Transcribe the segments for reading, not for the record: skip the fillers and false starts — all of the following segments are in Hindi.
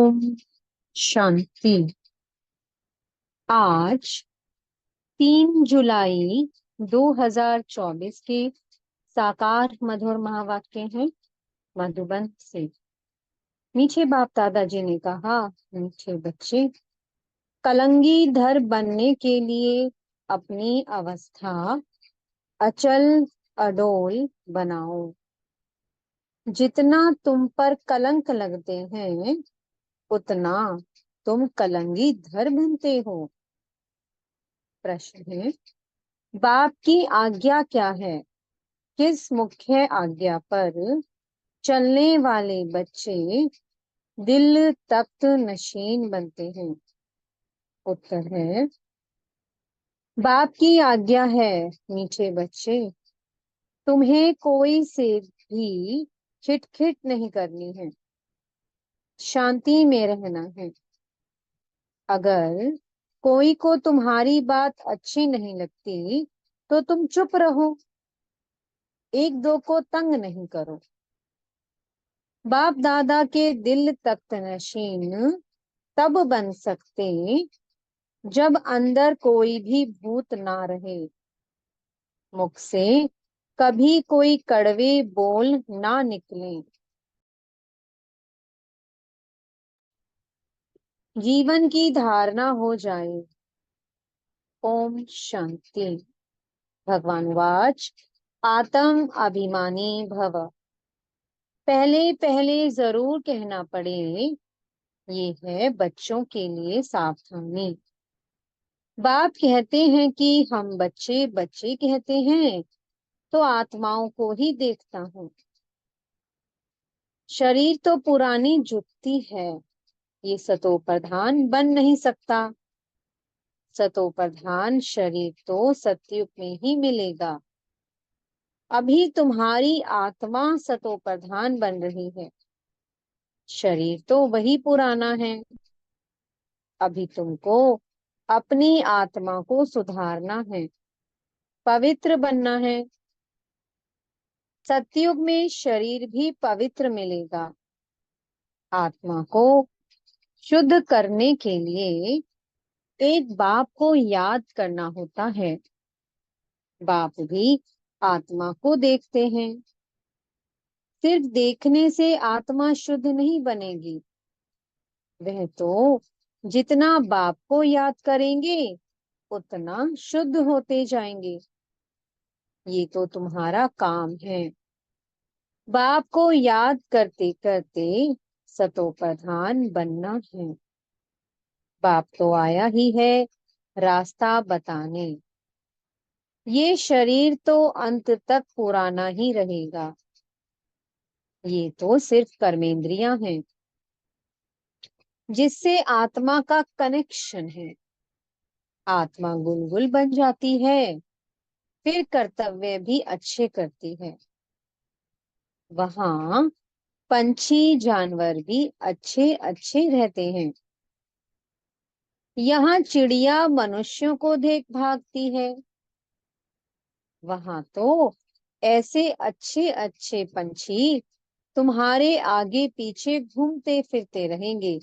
ओम शांति। आज 3 जुलाई 2024 के साकार मधुर महावाक्य हैं मधुबन से। मीठे बाप दादाजी ने कहा, मीठे बच्चे, कलंगी धर बनने के लिए अपनी अवस्था अचल अडोल बनाओ। जितना तुम पर कलंक लगते हैं उतना तुम कलंगी धर बनते हो। प्रश्न है, बाप की आज्ञा क्या है? किस मुख्य आज्ञा पर चलने वाले बच्चे दिल तख्त नशीन बनते हैं? उत्तर है, बाप की आज्ञा है मीठे बच्चे, तुम्हें कोई से भी खिटखिट नहीं करनी है, शांति में रहना है। अगर कोई को तुम्हारी बात अच्छी नहीं लगती तो तुम चुप रहो, एक दो को तंग नहीं करो। बाप दादा के दिल तख्त नशीन तब बन सकते जब अंदर कोई भी भूत ना रहे, मुख से कभी कोई कड़वे बोल ना निकले, जीवन की धारणा हो जाए। ओम शांति। भगवान वाच, आत्म अभिमानी भव। पहले पहले जरूर कहना पड़े, ये है बच्चों के लिए सावधानी। बाप कहते हैं कि हम बच्चे बच्चे कहते हैं तो आत्माओं को ही देखता हूँ। शरीर तो पुरानी जुगती है, ये सतो प्रधान बन नहीं सकता। सतो प्रधान शरीर तो सतयुग में ही मिलेगा। अभी तुम्हारी आत्मा सतो प्रधान बन रही है, शरीर तो वही पुराना है। अभी तुमको अपनी आत्मा को सुधारना है, पवित्र बनना है। सतयुग में शरीर भी पवित्र मिलेगा। आत्मा को शुद्ध करने के लिए एक बाप को याद करना होता है। बाप भी आत्मा को देखते हैं। सिर्फ देखने से आत्मा शुद्ध नहीं बनेगी, वह तो जितना बाप को याद करेंगे उतना शुद्ध होते जाएंगे। ये तो तुम्हारा काम है। बाप को याद करते करते सतो प्रधान बनना है। बाप तो आया ही है रास्ता बताने। ये शरीर तो अंत तक पुराना ही रहेगा, ये तो सिर्फ कर्मेंद्रियां हैं जिससे आत्मा का कनेक्शन है। आत्मा गुलगुल बन जाती है, फिर कर्तव्य भी अच्छे करती है। वहां पंछी जानवर भी अच्छे अच्छे रहते हैं। यहाँ चिड़िया मनुष्यों को देख भागती है। वहां तो ऐसे अच्छे अच्छे पंछी तुम्हारे आगे पीछे घूमते फिरते रहेंगे,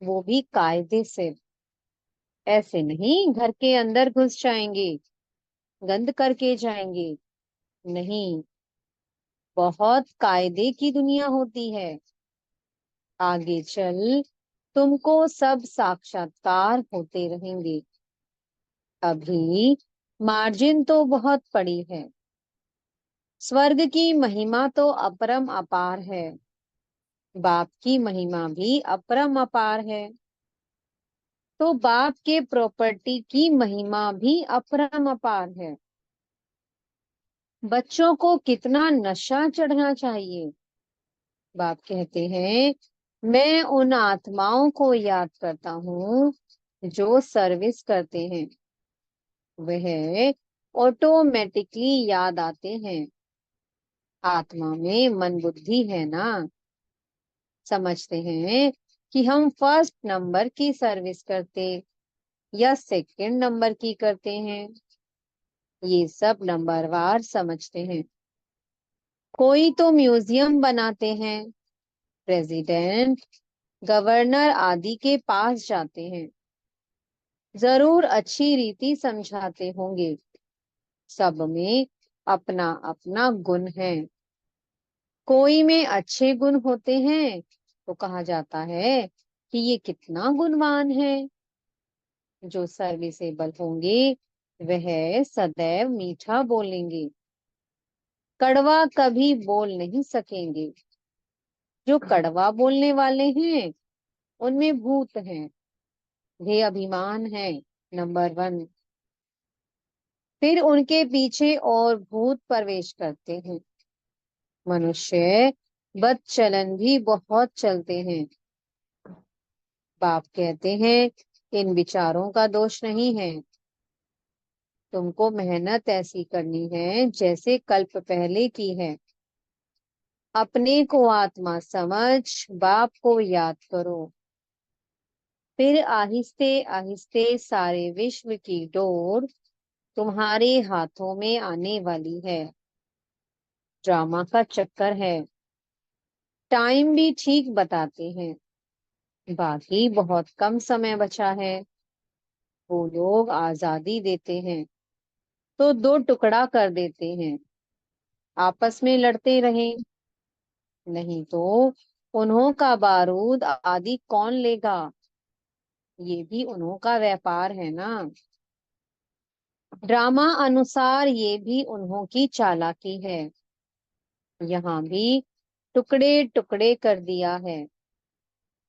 वो भी कायदे से। ऐसे नहीं घर के अंदर घुस जाएंगे, गंद करके जाएंगे, नहीं। बहुत कायदे की दुनिया होती है। आगे चल तुमको सब साक्षात्कार होते रहेंगे। अभी मार्जिन तो बहुत पड़ी है। स्वर्ग की महिमा तो अपरम अपार है, बाप की महिमा भी अपरम अपार है। तो बाप के प्रॉपर्टी की महिमा भी अपरम अपार है। बच्चों को कितना नशा चढ़ना चाहिए। बाप कहते हैं, मैं उन आत्माओं को याद करता हूँ जो सर्विस करते हैं, वह ऑटोमेटिकली याद आते हैं। आत्मा में मन बुद्धि है ना, समझते हैं कि हम फर्स्ट नंबर की सर्विस करते या सेकंड नंबर की करते हैं, ये सब नंबरवार समझते हैं। कोई तो म्यूजियम बनाते हैं, प्रेसिडेंट गवर्नर आदि के पास जाते हैं। जरूर अच्छी रीति समझाते होंगे। सब में अपना अपना गुण है। कोई में अच्छे गुण होते हैं तो कहा जाता है कि ये कितना गुणवान है। जो सर्विसेबल होंगे वह सदैव मीठा बोलेंगे, कड़वा कभी बोल नहीं सकेंगे। जो कड़वा बोलने वाले हैं उनमें भूत हैं, वे अभिमान है, नंबर 1। फिर उनके पीछे और भूत प्रवेश करते हैं। मनुष्य बदचलन भी बहुत चलते हैं। बाप कहते हैं इन विचारों का दोष नहीं है। तुमको मेहनत ऐसी करनी है जैसे कल्प पहले की है। अपने को आत्मा समझ बाप को याद करो। फिर आहिस्ते आहिस्ते सारे विश्व की डोर तुम्हारे हाथों में आने वाली है। ड्रामा का चक्कर है। टाइम भी ठीक बताते हैं। बाकी बहुत कम समय बचा है। वो लोग आजादी देते हैं तो दो टुकड़ा कर देते हैं। आपस में लड़ते रहें, नहीं तो उन्हों का बारूद आदि कौन लेगा। ये भी उन्हों का व्यापार है ना। ड्रामा अनुसार ये भी उन्हों की चालाकी है। यहाँ भी टुकड़े टुकड़े कर दिया है।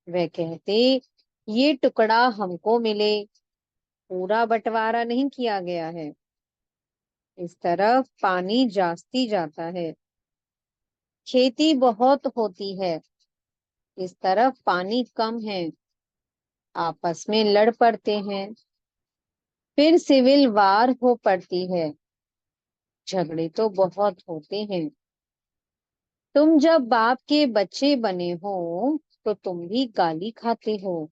वह कहते ये टुकड़ा हमको मिले, पूरा बंटवारा नहीं किया गया है। इस तरफ पानी जास्ती जाता है। खेती बहुत होती है। इस तरफ पानी कम है। आपस में लड़ पड़ते हैं। फिर सिविल वार हो पड़ती है। झगड़े तो बहुत होते हैं। तुम जब बाप के बच्चे बने हो तो तुम भी गाली खाते हो।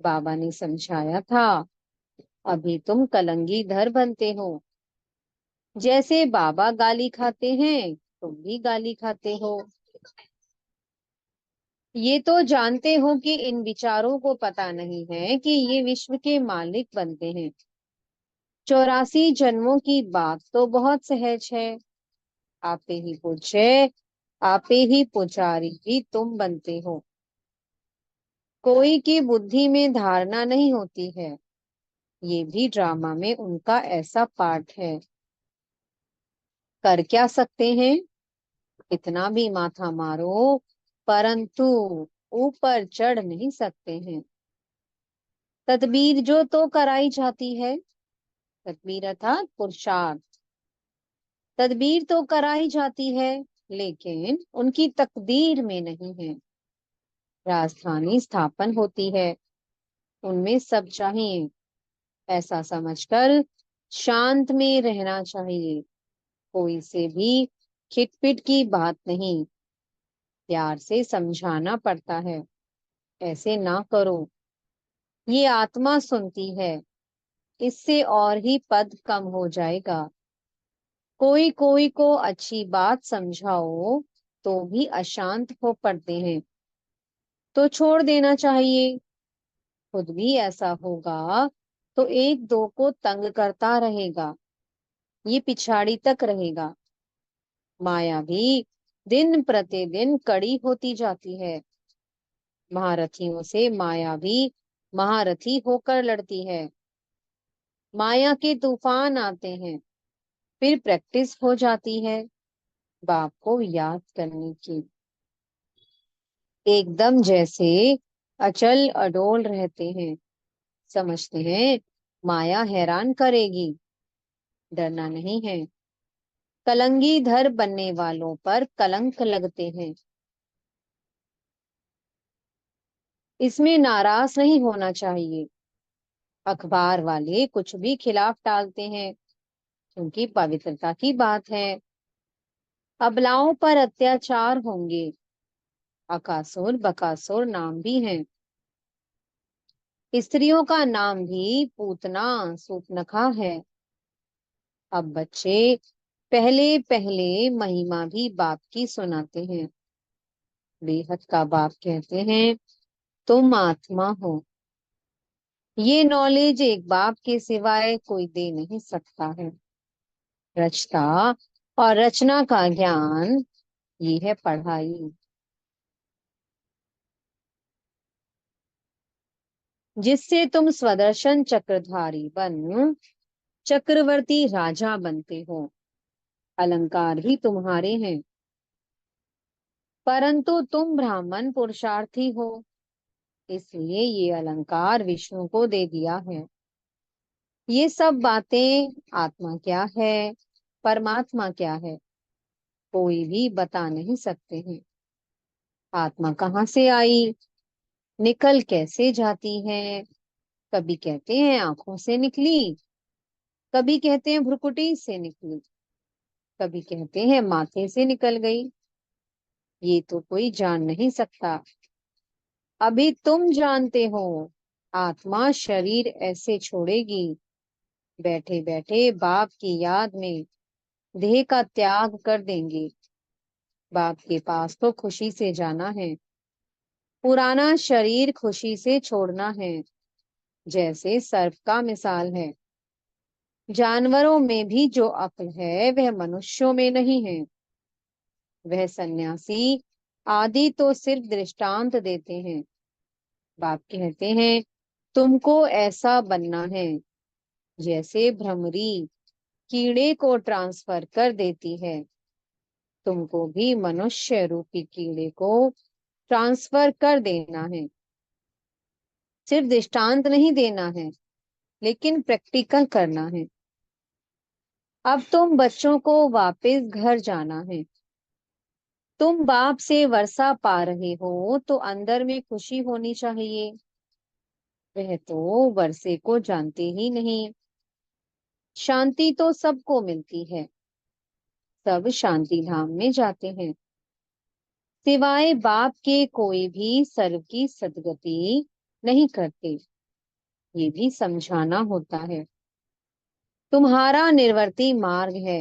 बाबा ने समझाया था। अभी तुम कलंगीधर बनते हो। जैसे बाबा गाली खाते हैं तुम भी गाली खाते हो। ये तो जानते हो कि इन विचारों को पता नहीं है कि ये विश्व के मालिक बनते हैं। 84 जन्मों की बात तो बहुत सहज है। आपे ही पूछे, आपे ही पुजारी भी तुम बनते हो। कोई की बुद्धि में धारणा नहीं होती है। ये भी ड्रामा में उनका ऐसा पार्ट है। कर क्या सकते हैं। इतना भी माथा मारो, परंतु ऊपर चढ़ नहीं सकते हैं। तदबीर जो तो कराई जाती है। तदबीर अर्थात पुरुषार्थ। तदबीर तो कराई जाती है लेकिन उनकी तकदीर में नहीं है। राजधानी स्थापन होती है, उनमें सब चाहिए। ऐसा समझकर शांत में रहना चाहिए। कोई से भी खिटपिट की बात नहीं। प्यार से समझाना पड़ता है, ऐसे ना करो। ये आत्मा सुनती है, इससे और ही पद कम हो जाएगा। कोई कोई को अच्छी बात समझाओ तो भी अशांत हो पड़ते हैं, तो छोड़ देना चाहिए। खुद भी ऐसा होगा तो एक दो को तंग करता रहेगा, ये पिछाड़ी तक रहेगा। माया भी दिन प्रतिदिन कड़ी होती जाती है। महारथियों से माया भी महारथी होकर लड़ती है। माया के तूफान आते हैं, फिर प्रैक्टिस हो जाती है बाप को याद करने की। एकदम जैसे अचल अडोल रहते हैं। समझते हैं माया हैरान करेगी, डरना नहीं है। कलंगीधर बनने वालों पर कलंक लगते हैं। इसमें नाराज नहीं होना चाहिए। अखबार वाले कुछ भी खिलाफ टालते हैं क्योंकि पवित्रता की बात है। अबलाओं पर अत्याचार होंगे। अकासुर बकासुर नाम भी हैं। स्त्रियों का नाम भी पूतना सूपनखा है। अब बच्चे पहले पहले महिमा भी बाप की सुनाते हैं। बेहद का बाप कहते हैं तुम आत्मा हो। ये नॉलेज एक बाप के सिवाय कोई दे नहीं सकता है। रचता और रचना का ज्ञान, ये है पढ़ाई। जिससे तुम स्वदर्शन चक्रधारी बन चक्रवर्ती राजा बनते हो। अलंकार भी तुम्हारे हैं, परंतु तुम ब्राह्मण पुरुषार्थी हो, इसलिए ये अलंकार विष्णु को दे दिया है। ये सब बातें, आत्मा क्या है, परमात्मा क्या है, कोई भी बता नहीं सकते हैं। आत्मा कहाँ से आई, निकल कैसे जाती है। कभी कहते हैं आंखों से निकली, कभी कहते हैं भ्रुकुटी से निकली, कभी कहते हैं माथे से निकल गई। ये तो कोई जान नहीं सकता। अभी तुम जानते हो। आत्मा शरीर ऐसे छोड़ेगी, बैठे बैठे बाप की याद में देह का त्याग कर देंगे। बाप के पास तो खुशी से जाना है, पुराना शरीर खुशी से छोड़ना है। जैसे सर्प का मिसाल है। जानवरों में भी जो अक्ल है वह मनुष्यों में नहीं है। वह सन्यासी आदि तो सिर्फ दृष्टांत देते हैं। बाप कहते हैं तुमको ऐसा बनना है। जैसे भ्रमरी कीड़े को ट्रांसफर कर देती है, तुमको भी मनुष्य रूपी कीड़े को ट्रांसफर कर देना है। सिर्फ दृष्टांत नहीं देना है, लेकिन प्रैक्टिकल करना है। अब तुम बच्चों को वापस घर जाना है। तुम बाप से वर्षा पा रहे हो तो अंदर में खुशी होनी चाहिए। वह तो वर्षे को जानते ही नहीं। शांति तो सबको मिलती है, सब शांति धाम में जाते हैं। सिवाय बाप के कोई भी सर्व की सदगति नहीं करते। ये भी समझाना होता है। तुम्हारा निर्वर्ती मार्ग है।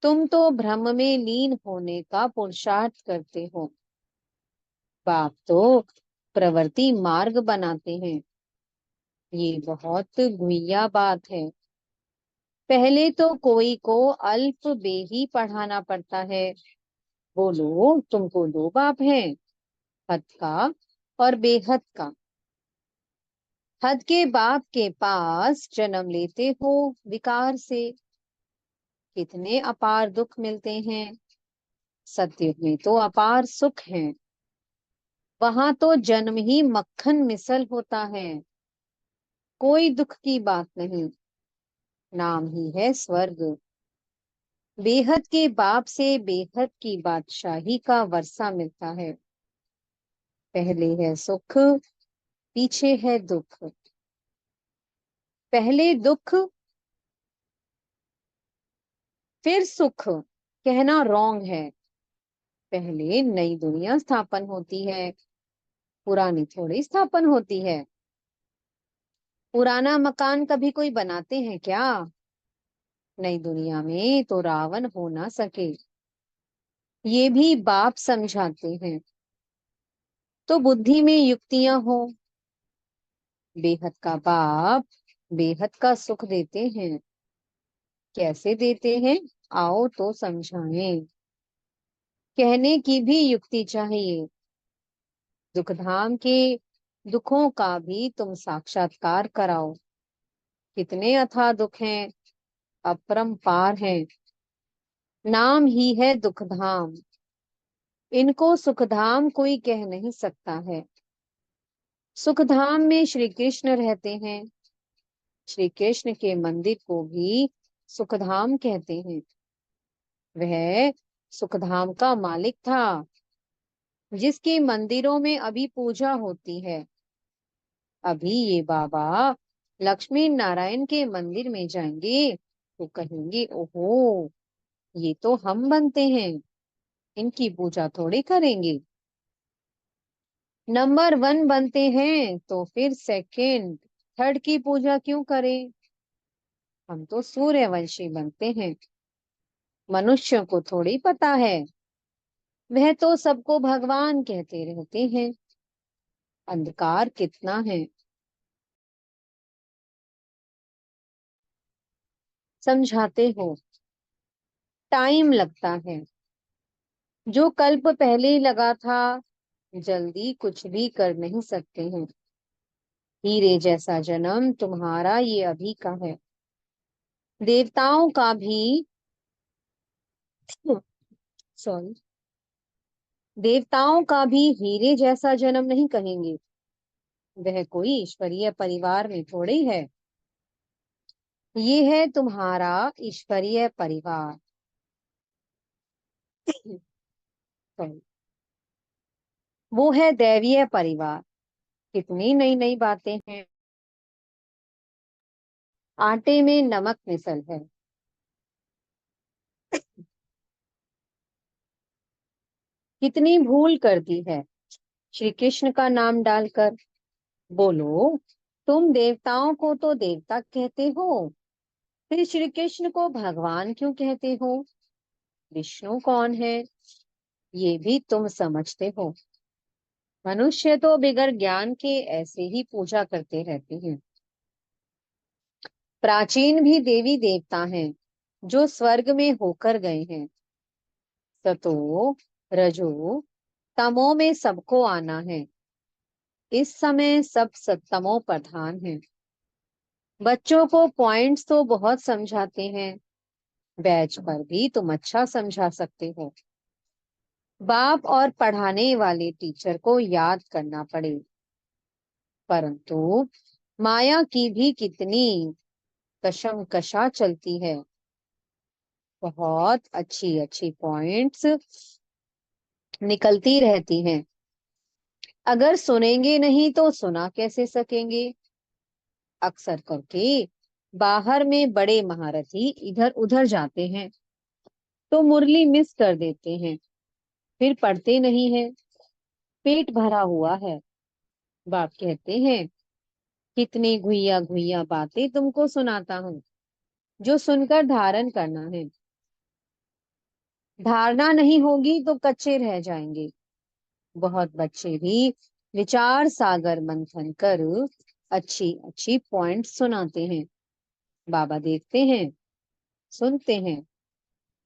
तुम तो भ्रम में लीन होने का पुरुषार्थ करते हो। बाप तो प्रवृत्ति मार्ग बनाते हैं। ये बहुत गुहिया बात है। पहले तो कोई को अल्प बे ही पढ़ाना पड़ता है। बोलो तुमको दो बाप हैं, हद का और बेहद का। हद के बाप के पास जन्म लेते हो विकार से, कितने अपार दुख मिलते हैं। सत्युग में तो अपार सुख है। वहां तो जन्म ही मक्खन मिसल होता है। कोई दुख की बात नहीं, नाम ही है स्वर्ग। बेहद के बाप से बेहद की बादशाही का वर्षा मिलता है। पहले है सुख, पीछे है दुख। पहले दुख फिर सुख कहना रॉन्ग है। पहले नई दुनिया स्थापन होती है, पुरानी थोड़ी स्थापन होती है। पुराना मकान कभी कोई बनाते हैं क्या। नई दुनिया में तो रावण हो ना सके, ये भी बाप समझाते हैं। तो बुद्धि में युक्तियां हो। बेहद का बाप बेहद का सुख देते हैं। कैसे देते हैं, आओ तो समझाएं। कहने की भी युक्ति चाहिए। दुखधाम के दुखों का भी तुम साक्षात्कार कराओ। कितने अथाह दुख हैं, अपरंपार हैं। नाम ही है दुखधाम। इनको सुखधाम कोई कह नहीं सकता है। सुखधाम में श्री कृष्ण रहते हैं। श्री कृष्ण के मंदिर को भी सुखधाम कहते हैं। वह सुखधाम का मालिक था, जिसके मंदिरों में अभी पूजा होती है। अभी ये बाबा लक्ष्मी नारायण के मंदिर में जाएंगे तो कहेंगे ओहो, ये तो हम बनते हैं, इनकी पूजा थोड़ी करेंगे। नंबर वन बनते हैं तो फिर सेकंड थर्ड की पूजा क्यों करें। हम तो सूर्यवंशी बनते हैं। मनुष्यों को थोड़ी पता है, वह तो सबको भगवान कहते रहते हैं। अंधकार कितना है। समझाते हो, टाइम लगता है। जो कल्प पहले ही लगा था, जल्दी कुछ भी कर नहीं सकते हैं। हीरे जैसा जन्म तुम्हारा ये अभी का है। देवताओं का भी, सॉरी, देवताओं का भी हीरे जैसा जन्म नहीं कहेंगे। वह कोई ईश्वरीय परिवार में थोड़ी है। ये है तुम्हारा ईश्वरीय परिवार। सॉरी, वो है दैवीय परिवार। कितनी नई नई बातें हैं। आटे में नमक मिसल है। कितनी भूल कर दी है श्री कृष्ण का नाम डालकर। बोलो, तुम देवताओं को तो देवता कहते हो, फिर श्री कृष्ण को भगवान क्यों कहते हो? विष्णु कौन है, ये भी तुम समझते हो? मनुष्य तो बिगर ज्ञान के ऐसे ही पूजा करते रहते हैं। प्राचीन भी देवी देवता हैं जो स्वर्ग में होकर गए हैं। सतो, रजो, तमो में सबको आना है। इस समय सब सत्तमो प्रधान है। बच्चों को पॉइंट्स तो बहुत समझाते हैं, बैच पर भी तुम अच्छा समझा सकते हो। बाप और पढ़ाने वाले टीचर को याद करना पड़े। परंतु माया की भी कितनी कशमकशा चलती है। बहुत अच्छी अच्छी पॉइंट्स निकलती रहती हैं। अगर सुनेंगे नहीं तो सुना कैसे सकेंगे? अक्सर करके बाहर में बड़े महारथी इधर उधर जाते हैं तो मुरली मिस कर देते हैं, फिर पढ़ते नहीं है। पेट भरा हुआ है। बाप कहते हैं, कितनी घुइया घुइया बातें तुमको सुनाता हूँ, जो सुनकर धारण करना है। धारणा नहीं होगी तो कच्चे रह जाएंगे। बहुत बच्चे भी विचार सागर मंथन कर अच्छी अच्छी पॉइंट सुनाते हैं। बाबा देखते हैं, सुनते हैं,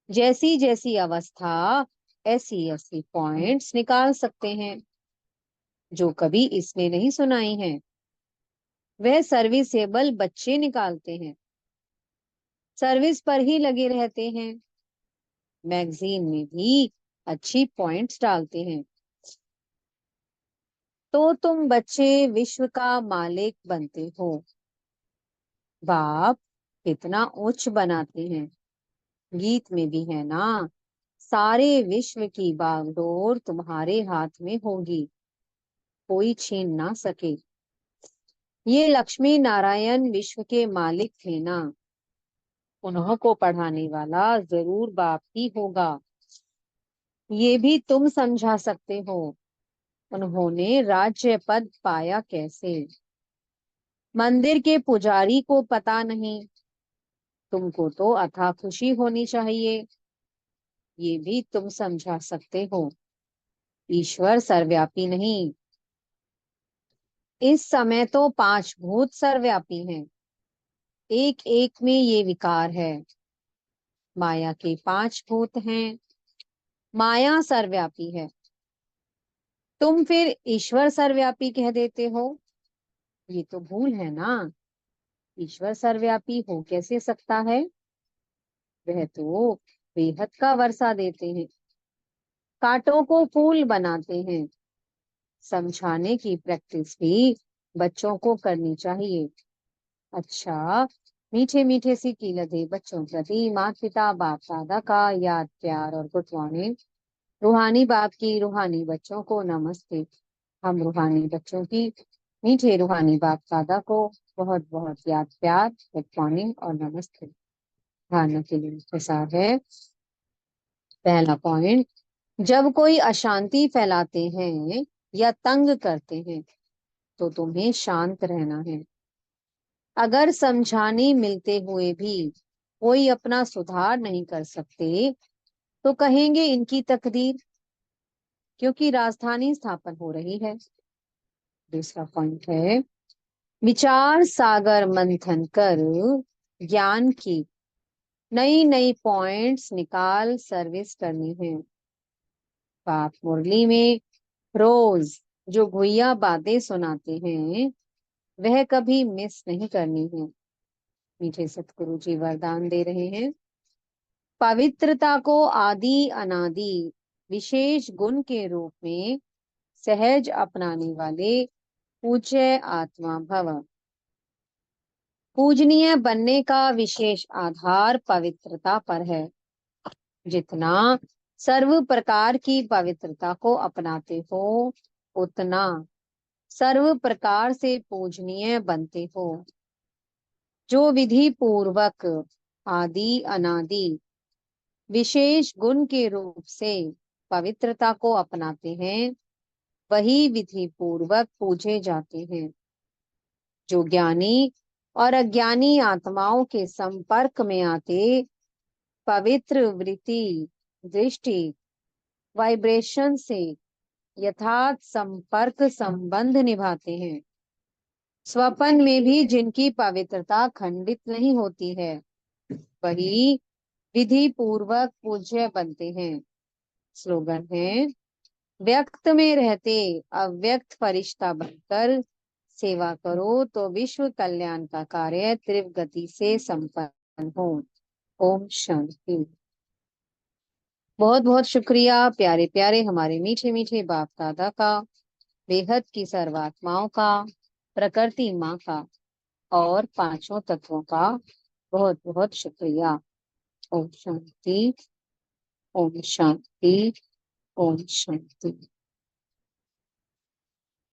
जैसी जैसी अवस्था ऐसी ऐसी पॉइंट्स निकाल सकते हैं जो कभी इसने नहीं सुनाई हैं। वह सर्विसेबल बच्चे निकालते हैं, सर्विस पर ही लगे रहते हैं। मैगजीन में भी अच्छी पॉइंट्स डालते हैं। तो तुम बच्चे विश्व का मालिक बनते हो। बाप कितना उच्च बनाते हैं। गीत में भी है ना, सारे विश्व की बागडोर तुम्हारे हाथ में होगी, कोई छीन ना सके। ये लक्ष्मी नारायण विश्व के मालिक थे ना, उन्हों को पढ़ाने वाला जरूर बाप ही होगा। ये भी तुम समझा सकते हो। उन्होंने राज्य पद पाया कैसे? मंदिर के पुजारी को पता नहीं, तुमको तो अथाह खुशी होनी चाहिए। ये भी तुम समझा सकते हो। ईश्वर सर्वव्यापी नहीं, इस समय तो पांच भूत सर्वव्यापी हैं। एक एक में ये विकार है। माया के पांच भूत हैं। माया सर्वव्यापी है, तुम फिर ईश्वर सर्वव्यापी कह देते हो। ये तो भूल है ना। ईश्वर सर्वव्यापी हो कैसे सकता है? वह तो बेहद का वर्षा देते हैं, कांटों को फूल बनाते हैं। समझाने की प्रैक्टिस भी बच्चों को करनी चाहिए। अच्छा, मीठे मीठे सी कीलते बच्चों प्रति माता पिता बाप दादा का याद प्यार और गुड मॉर्निंग। रूहानी बाप की रूहानी बच्चों को नमस्ते। हम रूहानी बच्चों की मीठे रूहानी बाप दादा को बहुत बहुत याद प्यार, गुड मॉर्निंग और नमस्ते। धारणा के लिए प्रसार है। पहला पॉइंट, जब कोई अशांति फैलाते हैं या तंग करते हैं तो तुम्हें शांत रहना है। अगर समझाने मिलते हुए भी कोई अपना सुधार नहीं कर सकते तो कहेंगे इनकी तकदीर, क्योंकि राजधानी स्थापन हो रही है। दूसरा पॉइंट है, विचार सागर मंथन कर ज्ञान की नई नई पॉइंट्स निकाल सर्विस करनी है। बाप मुरली में रोज जो घुइया बातें सुनाते हैं वह कभी मिस नहीं करनी है। मीठे सतगुरु जी वरदान दे रहे हैं, पवित्रता को आदि अनादि विशेष गुण के रूप में सहज अपनाने वाले पूज्य आत्मा भव। पूजनीय बनने का विशेष आधार पवित्रता पर है। जितना सर्व प्रकार की पवित्रता को अपनाते हो उतना सर्व प्रकार से पूजनीय बनते हो। जो विधि पूर्वक आदि अनादि विशेष गुण के रूप से पवित्रता को अपनाते हैं वही विधि पूर्वक पूजे जाते हैं। जो ज्ञानी और अज्ञानी आत्माओं के संपर्क में आते पवित्र वृत्ति दृष्टि वाइब्रेशन से यथार्थ संपर्क संबंध निभाते हैं, स्वपन में भी जिनकी पवित्रता खंडित नहीं होती है वही विधि पूर्वक पूज्य बनते हैं। स्लोगन है, व्यक्त में रहते अव्यक्त फरिश्ता बनकर सेवा करो तो विश्व कल्याण का कार्य तीव्र गति से संपन्न हो। ओम शांति। बहुत बहुत शुक्रिया प्यारे प्यारे हमारे मीठे मीठे बाप दादा का, बेहद की सर्वात्माओं का, प्रकृति माँ का और पांचों तत्वों का बहुत बहुत शुक्रिया। ओम शांति। ओम शांति। ओम शांति।